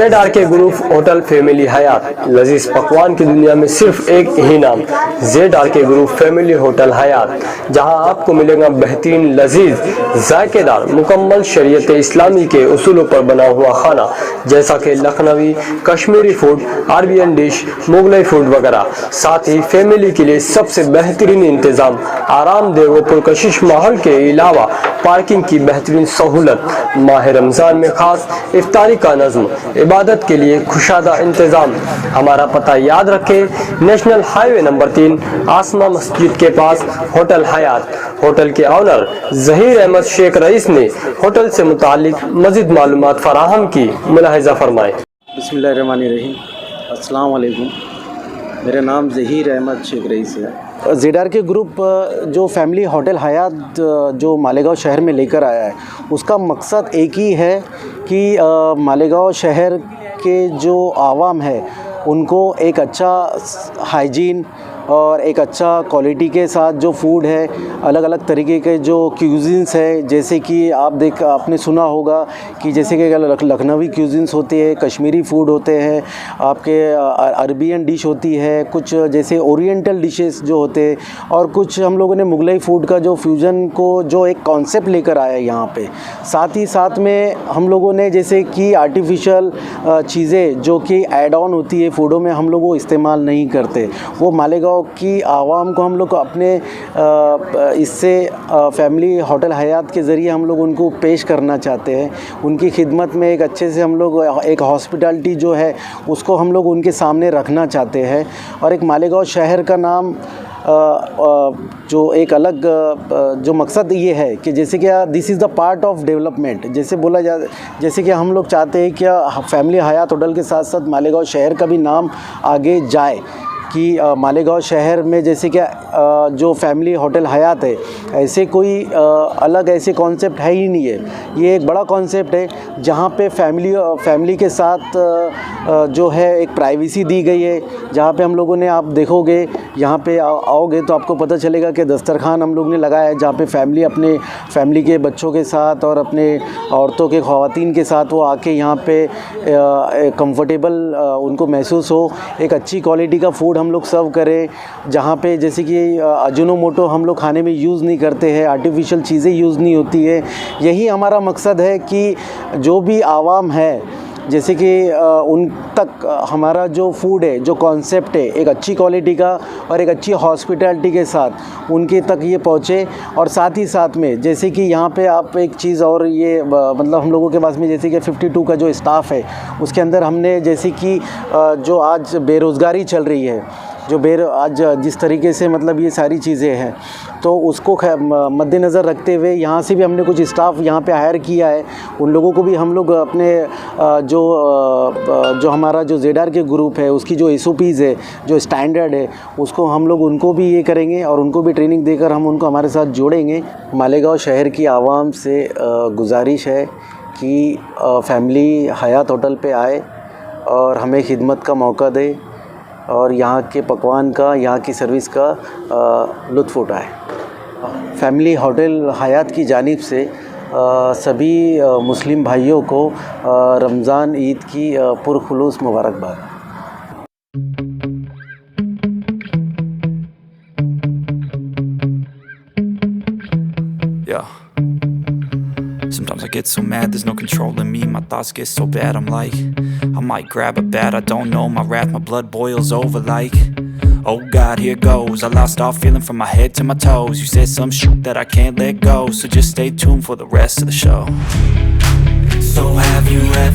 ZRK group hotel family हयात। लजीज पकवान की दुनिया में सिर्फ एक ही नाम, ZRK group family hotel Hyatt, जहां आपको मिलेगा बेहतरीन, लजीज, जायकेदार, मुकम्मल शरीयत इस्लामी के उसूलों पर बना हुआ खाना, जैसा कि Lucknowi, Kashmiri food, Arabian dish, Mughlai food वगैरह। साथ ही फैमिली के लिए सबसे बेहतरीन इंतजाम, आरामदेह व पुरकशिश माहौल के अलावा पार्किंग की बेहतरीन सहूलत, माह रमजान में खास इफ्तारी का नज़्म, इबादत के लिए खुशादा इंतजाम। हमारा पता याद रखें, नेशनल हाईवे नंबर 3, आसमा मस्जिद के पास होटल हयात। होटल के ऑनर जहीर अहमद शेख रईस ने होटल से मुतालिक मज़ीद मालूमात फराहम की, मुलाहिजा फरमाएं। बिस्मिल्लाहिर्रहमानिर्रहीम। अस्सलाम वालेकुम। मेरा नाम ज़हीर अहमद शेख रईस है। ZRK ग्रुप जो फैमिली होटल हयात जो मालेगांव शहर में लेकर आया है, उसका मकसद एक ही है कि मालेगांव शहर के जो आवाम है उनको एक अच्छा हाइजीन और एक अच्छा क्वालिटी के साथ जो फूड है, अलग अलग तरीके के जो क्यूजिन्स है, जैसे कि आपने सुना होगा कि जैसे कि लखनवी क्यूजिन्स होते हैं, कश्मीरी फ़ूड होते हैं, आपके अरबियन डिश होती है, कुछ जैसे ओरिएंटल डिशेस जो होते हैं, और कुछ हम लोगों ने मुगलई फ़ूड का जो फ्यूज़न को जो एक कॉन्सेप्ट लेकर आया है यहाँ पे। साथ ही साथ में हम लोगों ने जैसे कि आर्टिफिशियल चीज़ें जो कि ऐड ऑन होती है फ़ूडों में, हम लोग वो इस्तेमाल नहीं करते। वो मालेगांव की आवाम को हम लोग अपने इससे फैमिली होटल हयात के ज़रिए हम लोग उनको पेश करना चाहते हैं। उनकी खिदमत में एक अच्छे से हम लोग एक हॉस्पिटैलिटी जो है उसको हम लोग उनके सामने रखना चाहते हैं। और एक मालेगांव शहर का नाम जो एक अलग जो मकसद ये है कि जैसे कि this is the part of development, जैसे कि हम लोग चाहते हैं कि फैमिली हयात होटल के साथ साथ मालेगांव शहर का भी नाम आगे जाए, कि मालेगांव शहर में जैसे कि जो फैमिली होटल हयात है, ऐसे कोई अलग ऐसे कॉन्सेप्ट है ही नहीं है। ये एक बड़ा कॉन्सेप्ट है जहाँ पे फैमिली के साथ जो है एक प्राइवेसी दी गई है, जहाँ पे हम लोगों ने, आप देखोगे यहाँ पे आओगे तो आपको पता चलेगा कि दस्तरखान हम लोग ने लगाया है, जहाँ पे अपने फैमिली के बच्चों के साथ और अपने औरतों के ख़वातीन के साथ वो आके यहाँ पे कंफर्टेबल उनको महसूस हो, एक अच्छी क्वालिटी का फ़ूड हम लोग सर्व करें, जहाँ पे जैसे कि अजीनोमोटो हम लोग खाने में यूज़ नहीं करते हैं, आर्टिफिशियल चीज़ें यूज़ नहीं होती है। यही हमारा मकसद है कि जो भी आवाम है, जैसे कि उन तक हमारा जो फूड है, जो कॉन्सेप्ट है, एक अच्छी क्वालिटी का और एक अच्छी हॉस्पिटैलिटी के साथ उनके तक ये पहुँचे। और साथ ही साथ में जैसे कि यहाँ पे आप एक चीज़ और ये मतलब हम लोगों के पास में जैसे कि 52 का जो स्टाफ है, उसके अंदर हमने जैसे कि जो आज बेरोज़गारी चल रही है, आज जिस तरीके से मतलब ये सारी चीज़ें हैं, तो उसको मद्देनज़र रखते हुए यहाँ से भी हमने कुछ स्टाफ यहाँ पे हायर किया है। उन लोगों को भी हम लोग अपने जो हमारा जो ZRK ग्रुप है उसकी जो SOPs है, जो स्टैंडर्ड है, उसको हम लोग उनको भी ये करेंगे और उनको भी ट्रेनिंग देकर हम उनको हमारे साथ जोड़ेंगे। मालेगांव शहर की आवाम से गुजारिश है कि फैमिली हयात होटल पे आए और हमें खिदमत का मौका दे और यहाँ के पकवान का, यहाँ की सर्विस का लुत्फ़ उठाए। फैमिली होटल हयात की जानिब से सभी मुस्लिम भाइयों को रमज़ान ईद की पुरखुलूस मुबारकबाद। Sometimes I get so mad, there's no controlling me. My thoughts get so bad, I'm like, I might grab a bat, I don't know. My wrath, my blood boils over like, oh God, here goes. I lost all feeling from my head to my toes. You said some shit that I can't let go, so just stay tuned for the rest of the show. So have you ever